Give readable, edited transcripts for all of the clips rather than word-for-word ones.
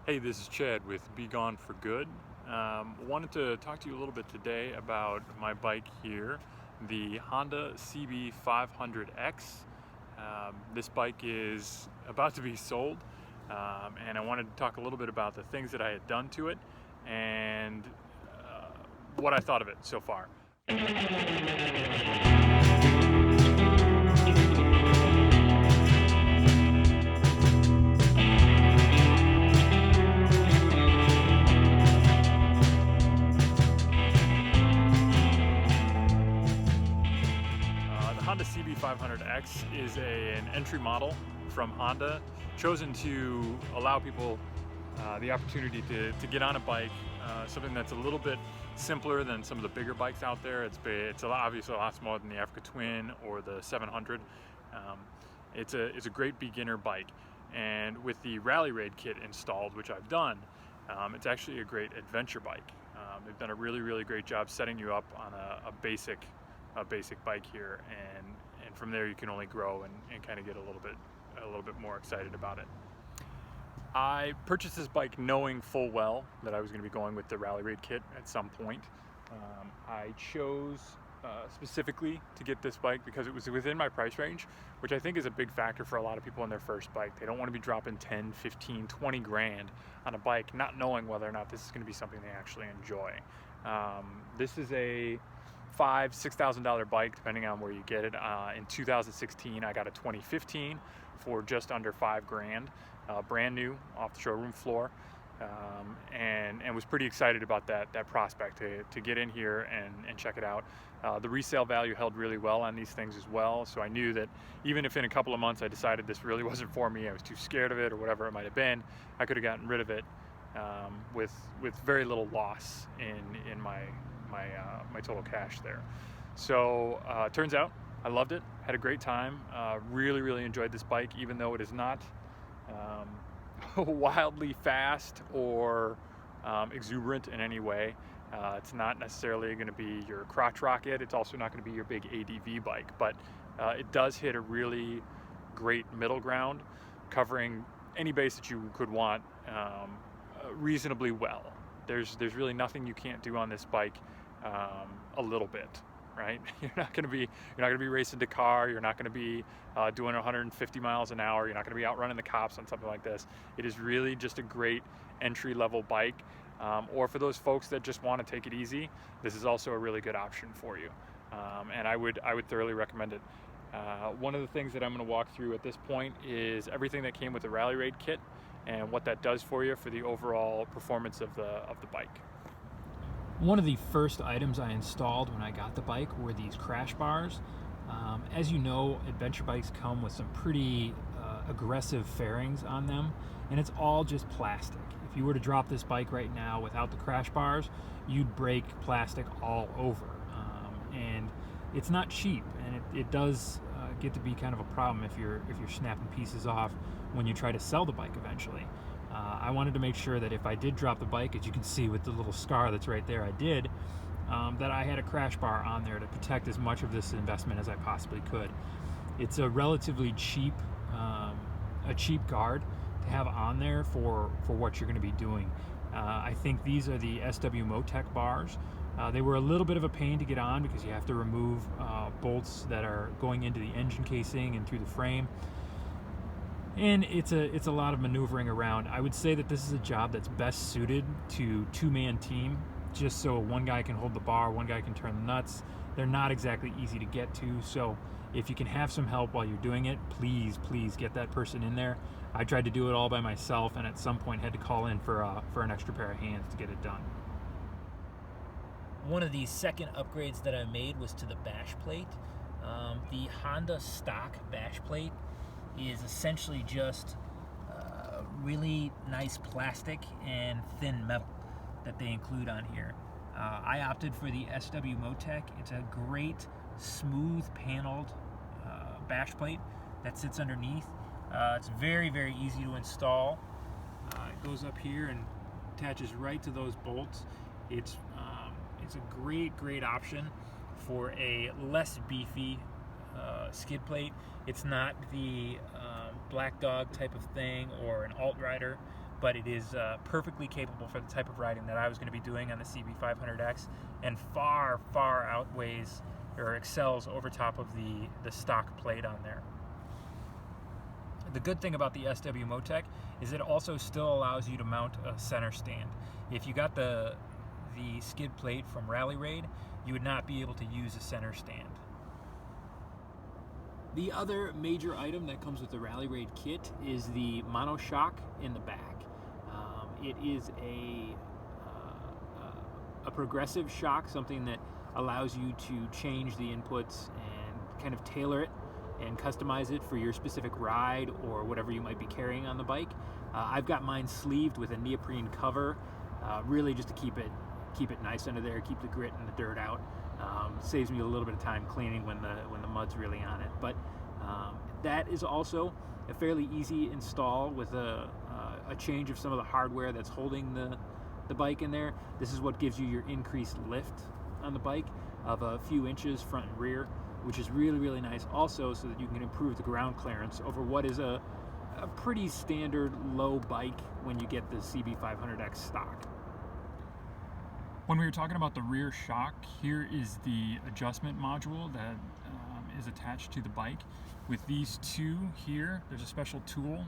Hey, this is Chad with BeGoneForGood. Wanted to talk to you a little bit today about my bike here, the Honda CB500X. This bike is about to be sold, and I wanted to talk a little bit about the things that I had done to it and what I thought of it so far. The Honda CB500X is an entry model from Honda, chosen to allow people the opportunity to get on a bike, something that's a little bit simpler than some of the bigger bikes out there. It's obviously a lot smaller than the Africa Twin or the 700. It's a great beginner bike, and with the Rally Raid kit installed, which I've done, it's actually a great adventure bike. They've done a really great job setting you up on a basic bike here, and from there you can only grow and kind of get a little bit more excited about it. I purchased this bike knowing full well that I was going to be going with the Rally Raid kit at some point. I chose specifically to get this bike because it was within my price range, which I think is a big factor for a lot of people on their first bike. They don't want to be dropping 10, 15, 20 grand on a bike, not knowing whether or not this is going to be something they actually enjoy. This is a $5,000–$6,000 bike, depending on where you get it. In 2016, I got a 2015 for just under $5 grand, brand new off the showroom floor, and was pretty excited about that prospect to get in here and check it out. The resale value held really well on these things as well, so I knew that even if in a couple of months I decided this really wasn't for me, I was too scared of it or whatever it might have been, I could have gotten rid of it with very little loss in my total cash there. So turns out I loved it, had a great time, really enjoyed this bike, even though it is not wildly fast or exuberant in any way. It's not necessarily going to be your crotch rocket. It's also not going to be your big ADV bike, but it does hit a really great middle ground, covering any base that you could want reasonably well. There's really nothing you can't do on this bike a little bit, right? You're not going to be racing Dakar. You're not going to be doing 150 miles an hour. You're not going to be outrunning the cops on something like this. It is really just a great entry-level bike, or for those folks that just want to take it easy, this is also a really good option for you, and I would thoroughly recommend it. One of the things that I'm going to walk through at this point is everything that came with the Rally Raid kit and what that does for you for the overall performance of the bike. One of the first items I installed when I got the bike were these crash bars. As you know, adventure bikes come with some pretty aggressive fairings on them, and it's all just plastic. If you were to drop this bike right now without the crash bars, you'd break plastic all over. And it's not cheap, and it does get to be kind of a problem if you're snapping pieces off when you try to sell the bike eventually. I wanted to make sure that if I did drop the bike, as you can see with the little scar that's right there, I did, that I had a crash bar on there to protect as much of this investment as I possibly could. It's a relatively cheap guard to have on there for what you're going to be doing. I think these are the SW Motec bars. They were a little bit of a pain to get on because you have to remove bolts that are going into the engine casing and through the frame. And it's a lot of maneuvering around. I would say that this is a job that's best suited to two-man team, just so one guy can hold the bar, one guy can turn the nuts. They're not exactly easy to get to, so if you can have some help while you're doing it, please get that person in there. I tried to do it all by myself, and at some point had to call in for an extra pair of hands to get it done. One of the second upgrades that I made was to the bash plate. The Honda stock bash plate is essentially just really nice plastic and thin metal that they include on here. I opted for the SW Motec. It's a great smooth paneled bash plate that sits underneath. It's very easy to install. It goes up here and attaches right to those bolts. It's a great option for a less beefy skid plate. It's not the black dog type of thing or an alt rider. but it is perfectly capable for the type of riding that I was going to be doing on the CB500X, and far, far outweighs or excels over top of the stock plate on there. The good thing about the SW Motec is it also still allows you to mount a center stand. If you got the skid plate from Rally Raid, you would not be able to use a center stand. The other major item that comes with the Rally Raid kit is the monoshock in the back. It is a progressive shock, something that allows you to change the inputs and kind of tailor it and customize it for your specific ride or whatever you might be carrying on the bike. I've got mine sleeved with a neoprene cover, really just to keep it nice under there, keep the grit and the dirt out. Saves me a little bit of time cleaning when the mud's really on it. But that is also a fairly easy install with a change of some of the hardware that's holding the bike in there. This is what gives you your increased lift on the bike of a few inches front and rear, which is really, really nice also, so that you can improve the ground clearance over what is a pretty standard low bike when you get the CB500X stock. When we were talking about the rear shock, here is the adjustment module that is attached to the bike. With these two here, there's a special tool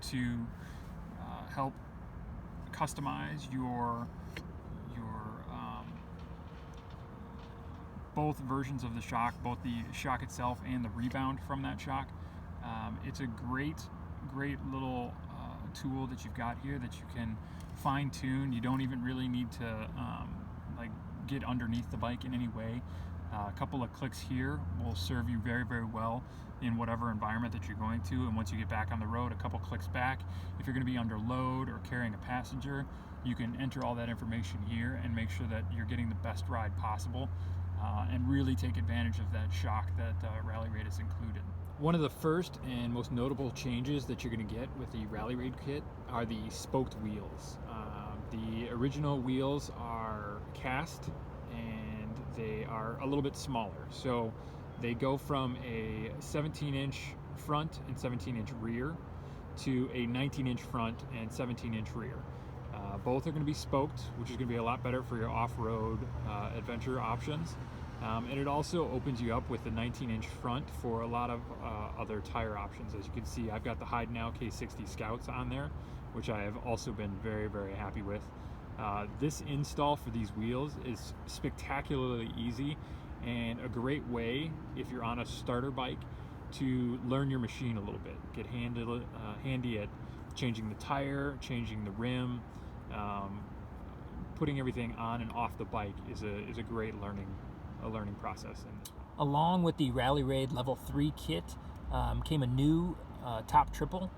to help customize your both versions of the shock, both the shock itself and the rebound from that shock. It's a great little tool that you've got here that you can fine tune. You don't even really need to like get underneath the bike in any way. A couple of clicks here will serve you very, very well in whatever environment that you're going to. And once you get back on the road, a couple clicks back, if you're going to be under load or carrying a passenger, you can enter all that information here and make sure that you're getting the best ride possible, and really take advantage of that shock that Rally Raid has included. One of the first and most notable changes that you're going to get with the Rally Raid kit are the spoked wheels. The original wheels are cast and they are a little bit smaller. So they go from a 17-inch front and 17-inch rear to a 19-inch front and 17-inch rear. Both are going to be spoked, which is going to be a lot better for your off-road adventure options. And it also opens you up with the 19-inch front for a lot of other tire options. As you can see, I've got the Heidenau K60 Scouts on there, which I have also been very, very happy with. This install for these wheels is spectacularly easy and a great way, if you're on a starter bike, to learn your machine a little bit. Get handy at changing the tire, changing the rim, putting everything on and off the bike is a great learning process. Along with the Rally Raid Level 3 kit came a new top triple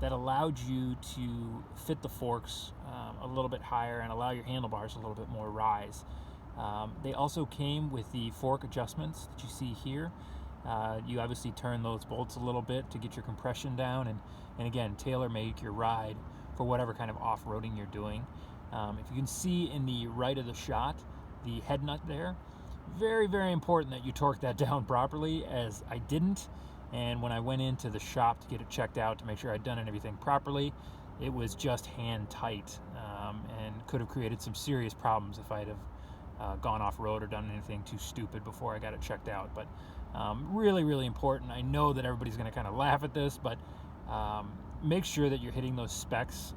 that allowed you to fit the forks a little bit higher and allow your handlebars a little bit more rise. They also came with the fork adjustments that you see here. You obviously turn those bolts a little bit to get your compression down and again, tailor make your ride for whatever kind of off-roading you're doing. If you can see in the right of the shot, the head nut there, very, very important that you torque that down properly, as I didn't. And when I went into the shop to get it checked out to make sure I'd done everything properly, it was just hand tight, and could have created some serious problems if I'd have gone off-road or done anything too stupid before I got it checked out. But really, really important. I know that everybody's going to kind of laugh at this, but make sure that you're hitting those specs.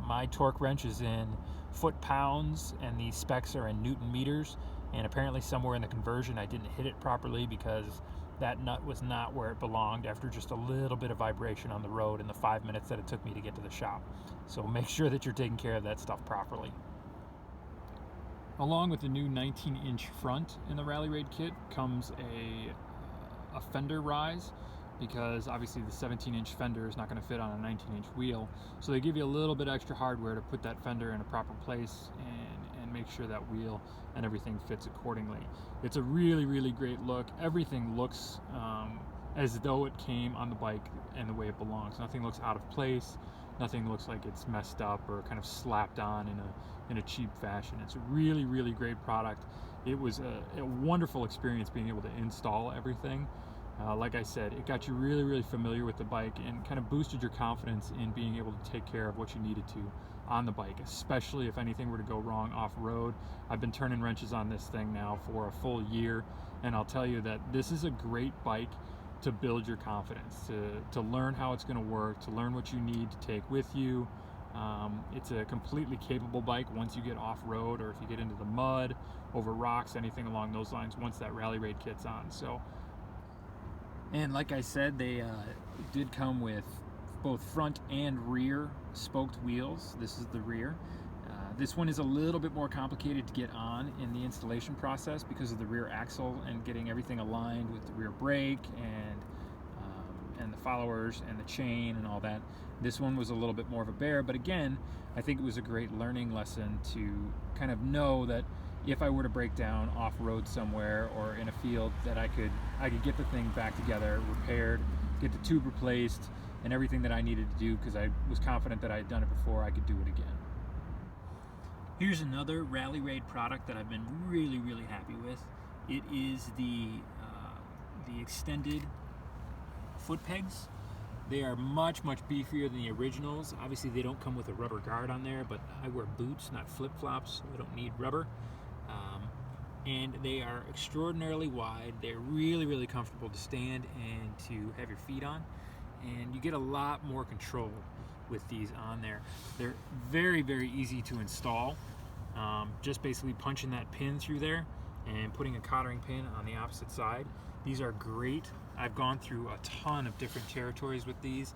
My torque wrench is in foot-pounds and the specs are in Newton meters, and apparently somewhere in the conversion I didn't hit it properly because that nut was not where it belonged after just a little bit of vibration on the road in the 5 minutes that it took me to get to the shop. So make sure that you're taking care of that stuff properly. Along with the new 19-inch front in the Rally Raid kit comes a fender rise, because obviously the 17-inch fender is not going to fit on a 19-inch wheel. So they give you a little bit extra hardware to put that fender in a proper place and make sure that wheel and everything fits accordingly. It's a really, really great look. Everything looks as though it came on the bike and the way it belongs. Nothing looks out of place. Nothing looks like it's messed up or kind of slapped on in a cheap fashion. It's a really, really great product. It was a wonderful experience being able to install everything. Like I said, it got you really, really familiar with the bike and kind of boosted your confidence in being able to take care of what you needed to on the bike, especially if anything were to go wrong off-road. I've been turning wrenches on this thing now for a full year, and I'll tell you that this is a great bike to build your confidence, to learn how it's going to work, to learn what you need to take with you. It's a completely capable bike once you get off-road, or if you get into the mud, over rocks, anything along those lines, once that rally raid kit's on. So, and like I said, they did come with both front and rear spoked wheels. This is the rear. This one is a little bit more complicated to get on in the installation process because of the rear axle and getting everything aligned with the rear brake and the followers and the chain and all that. This one was a little bit more of a bear, but again, I think it was a great learning lesson to kind of know that if I were to break down off-road somewhere or in a field, that I could get the thing back together, repaired, get the tube replaced, and everything that I needed to do because I was confident that I had done it before. I could do it again. Here's another Rally Raid product that I've been really, really happy with. It is the extended foot pegs. They are much, much beefier than the originals. Obviously, they don't come with a rubber guard on there, but I wear boots, not flip-flops, so I don't need rubber. And they are extraordinarily wide. They're really, really comfortable to stand and to have your feet on. And you get a lot more control with these on there. They're very, very easy to install. Just basically punching that pin through there and putting a cottering pin on the opposite side. These are great. I've gone through a ton of different territories with these,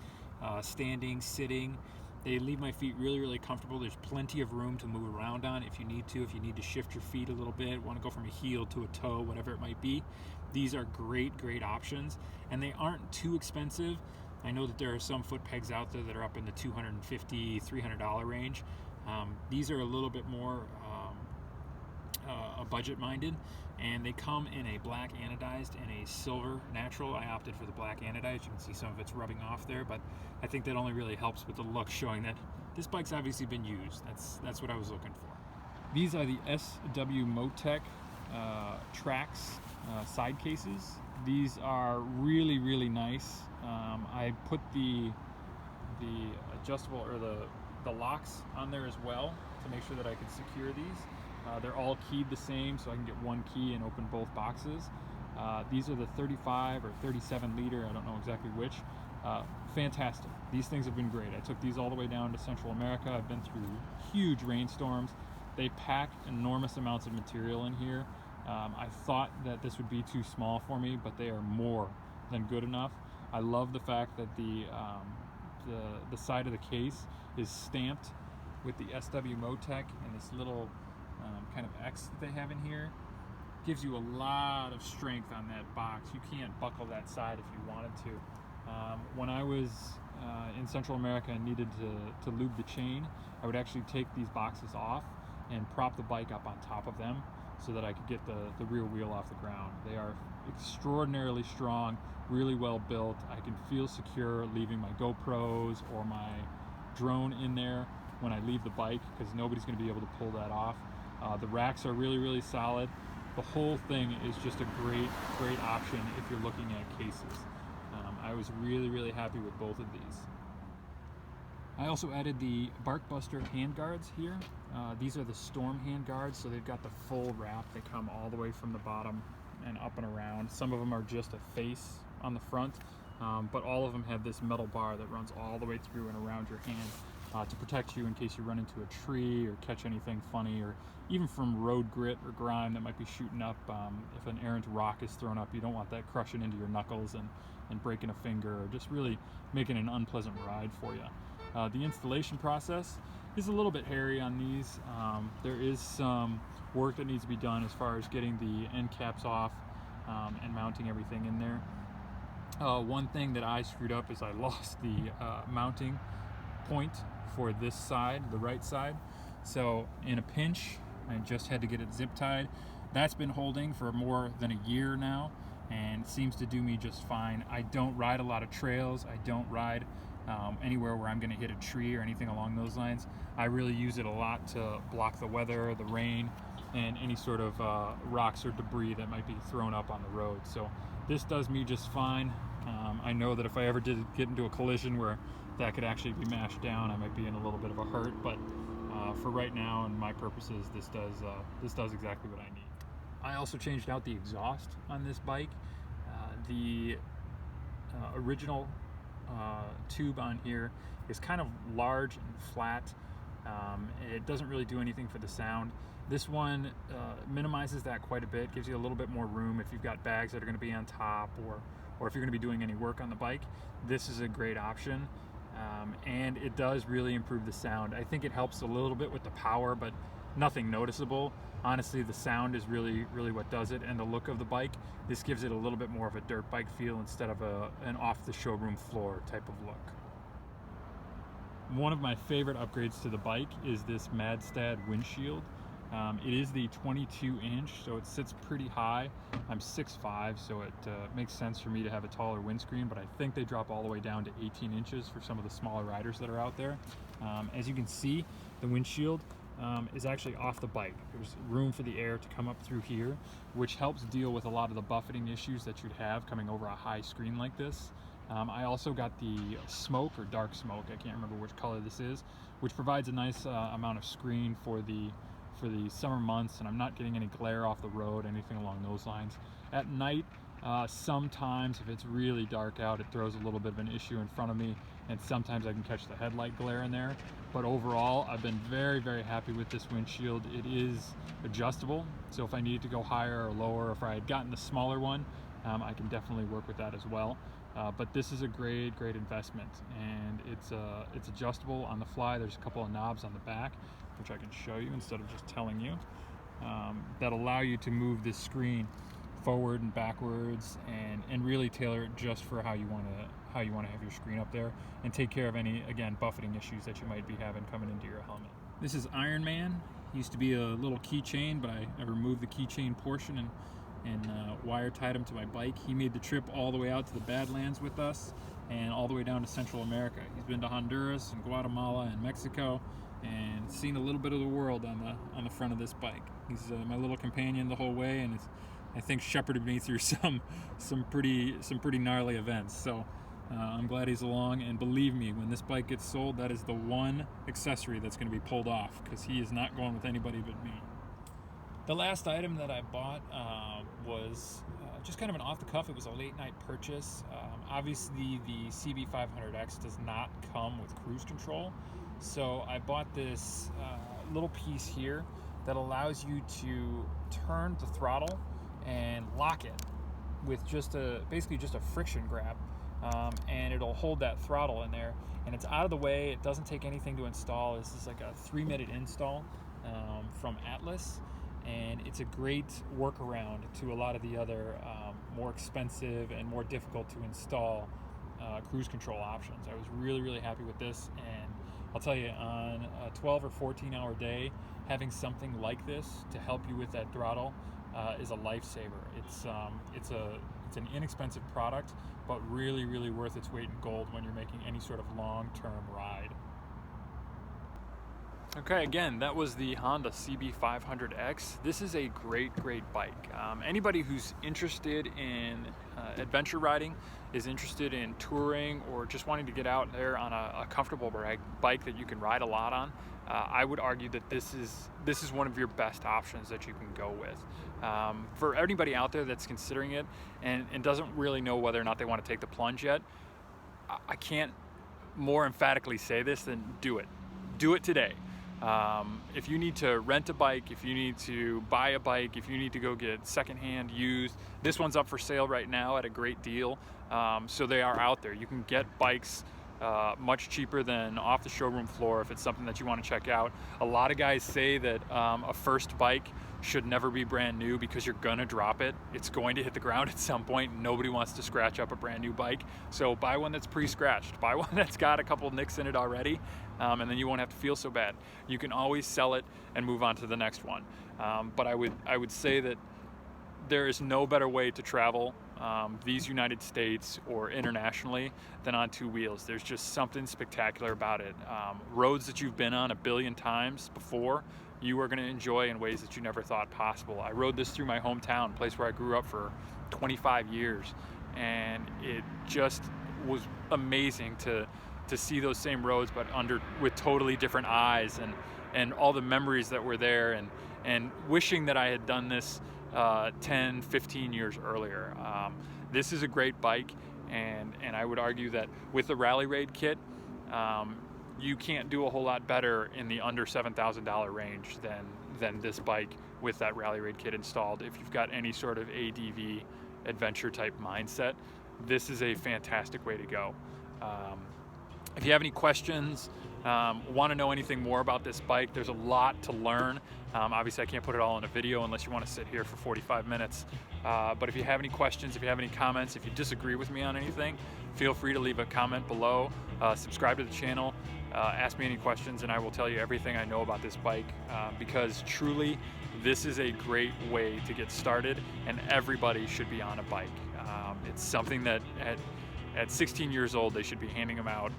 standing, sitting. They leave my feet really, really comfortable. There's plenty of room to move around on if you need to shift your feet a little bit, want to go from a heel to a toe, whatever it might be. These are great, great options, and they aren't too expensive. I know that there are some foot pegs out there that are up in the $250, $300 range. These are a little bit more budget-minded, and they come in a black anodized and a silver natural. I opted for the black anodized. You can see some of it's rubbing off there, but I think that only really helps with the look, showing that this bike's obviously been used. That's what I was looking for. These are the SW Motec Trax side cases. These are really, really nice. I put the adjustable or the locks on there as well to make sure that I could secure these. They're all keyed the same, so I can get one key and open both boxes. These are the 35 or 37 liter, I don't know exactly which. Fantastic. These things have been great. I took these all the way down to Central America. I've been through huge rainstorms. They pack enormous amounts of material in here. I thought that this would be too small for me, but they are more than good enough. I love the fact that the side of the case is stamped with the SW Motec and this little kind of X that they have in here. Gives you a lot of strength on that box. You can't buckle that side if you wanted to. When I was in Central America and needed to lube the chain, I would actually take these boxes off and prop the bike up on top of them so that I could get the rear wheel off the ground. They are extraordinarily strong, really well built. I can feel secure leaving my GoPros or my drone in there when I leave the bike, because nobody's going to be able to pull that off. The racks are really, really solid. The whole thing is just a great, great option if you're looking at cases. I was really, really happy with both of these. I also added the Barkbuster handguards here. These are the Storm handguards, so they've got the full wrap. They come all the way from the bottom and up and around. Some of them are just a face on the front, but all of them have this metal bar that runs all the way through and around your hand to protect you in case you run into a tree or catch anything funny, or even from road grit or grime that might be shooting up. If an errant rock is thrown up, you don't want that crushing into your knuckles and breaking a finger, or just really making an unpleasant ride for you. The installation process is a little bit hairy on these. There is some work that needs to be done as far as getting the end caps off and mounting everything in there. One thing that I screwed up is I lost the mounting point for this side, the right side. So in a pinch, I just had to get it zip tied. That's been holding for more than a year now and seems to do me just fine. I don't ride a lot of trails. I don't ride anywhere where I'm going to hit a tree or anything along those lines. I really use it a lot to block the weather, the rain, and any sort of rocks or debris that might be thrown up on the road. So This does me just fine. I know that if I ever did get into a collision where that could actually be mashed down, I might be in a little bit of a hurt, but for right now and my purposes, this does exactly what I need. I also changed out the exhaust on this bike. The original tube on here is kind of large and flat. It doesn't really do anything for the sound. This one minimizes that quite a bit, gives you a little bit more room if you've got bags that are going to be on top, or if you're going to be doing any work on the bike. This is a great option, and it does really improve the sound. I think it helps a little bit with the power, but nothing noticeable. Honestly, the sound is really what does it, and the look of the bike. This gives it a little bit more of a dirt bike feel instead of an off the showroom floor type of look. One of my favorite upgrades to the bike is this Madstad windshield. It is the 22 inch, so it sits pretty high. I'm 6'5", so it makes sense for me to have a taller windscreen, but I think they drop all the way down to 18 inches for some of the smaller riders that are out there. As you can see, the windshield is actually off the bike. There's room for the air to come up through here, which helps deal with a lot of the buffeting issues that you'd have coming over a high screen like this. I also got the smoke, or dark smoke, I can't remember which color this is, which provides a nice amount of screen for the summer months, and I'm not getting any glare off the road, anything along those lines. At night, sometimes if it's really dark out, it throws a little bit of an issue in front of me, and sometimes I can catch the headlight glare in there. But overall, I've been very happy with this windshield. It is adjustable, so if I needed to go higher or lower, if I had gotten the smaller one, I can definitely work with that as well. But this is a great investment, and it's adjustable on the fly. There's a couple of knobs on the back, which I can show you instead of just telling you, that allow you to move this screen forward and backwards, and really tailor it just for how you want to have your screen up there, and take care of any, again, buffeting issues that you might be having coming into your helmet. This is Iron Man. Used to be a little keychain, but I removed the keychain portion and wire tied him to my bike. He made the trip all the way out to the Badlands with us, and all the way down to Central America. He's been to Honduras and Guatemala and Mexico, and seen a little bit of the world on the front of this bike. He's my little companion the whole way, and I think shepherded me through some pretty gnarly events. So I'm glad he's along, and believe me, when this bike gets sold, that is the one accessory that's going to be pulled off, because he is not going with anybody but me. The last item that I bought was just kind of an off-the-cuff. It was a late-night purchase. Obviously, the CB500X does not come with cruise control, so I bought this little piece here that allows you to turn the throttle and lock it with basically just a friction grab, and it'll hold that throttle in there, and it's out of the way. It doesn't take anything to install. This is like a 3-minute install from Atlas. And it's a great workaround to a lot of the other more expensive and more difficult to install cruise control options. I was really happy with this, and I'll tell you, on a 12 or 14 hour day, having something like this to help you with that throttle is a lifesaver. It's an inexpensive product, but really worth its weight in gold when you're making any sort of long-term ride. Okay, again, that was the Honda CB500X. This is a great bike. Anybody who's interested in adventure riding, is interested in touring, or just wanting to get out there on a comfortable bike that you can ride a lot on, I would argue that this is one of your best options that you can go with. For anybody out there that's considering it and doesn't really know whether or not they want to take the plunge yet, I can't more emphatically say this than do it. Do it today. If you need to rent a bike, if you need to buy a bike, if you need to go get secondhand used, this one's up for sale right now at a great deal. So they are out there. You can get bikes much cheaper than off the showroom floor if it's something that you want to check out. A lot of guys say that a first bike should never be brand new because you're gonna drop it. It's going to hit the ground at some point. Nobody wants to scratch up a brand new bike. So buy one that's pre-scratched. Buy one that's got a couple nicks in it already, and then you won't have to feel so bad. You can always sell it and move on to the next one. But I would say that there is no better way to travel these United States or internationally than on two wheels. There's just something spectacular about it. Roads that you've been on a billion times before, you are going to enjoy in ways that you never thought possible. I rode this through my hometown, place where I grew up for 25 years, and it just was amazing to see those same roads, but with totally different eyes, and all the memories that were there, and wishing that I had done this 10, 15 years earlier. This is a great bike, and I would argue that with the Rally Raid kit, you can't do a whole lot better in the under $7,000 range than this bike with that Rally Raid kit installed. If you've got any sort of ADV adventure type mindset, this is a fantastic way to go. If you have any questions, want to know anything more about this bike, there's a lot to learn. Obviously I can't put it all in a video unless you want to sit here for 45 minutes. But if you have any questions, if you have any comments, if you disagree with me on anything, feel free to leave a comment below. Subscribe to the channel, ask me any questions, and I will tell you everything I know about this bike, because truly this is a great way to get started, and everybody should be on a bike. It's something that at 16 years old they should be handing them out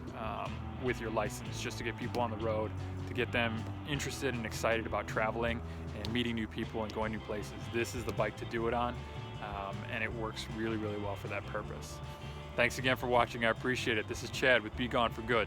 with your license, just to get people on the road, to get them interested and excited about traveling and meeting new people and going new places. This is the bike to do it on, and it works really, really well for that purpose. Thanks again for watching. I appreciate it. This is Chad with BeGoneForGood.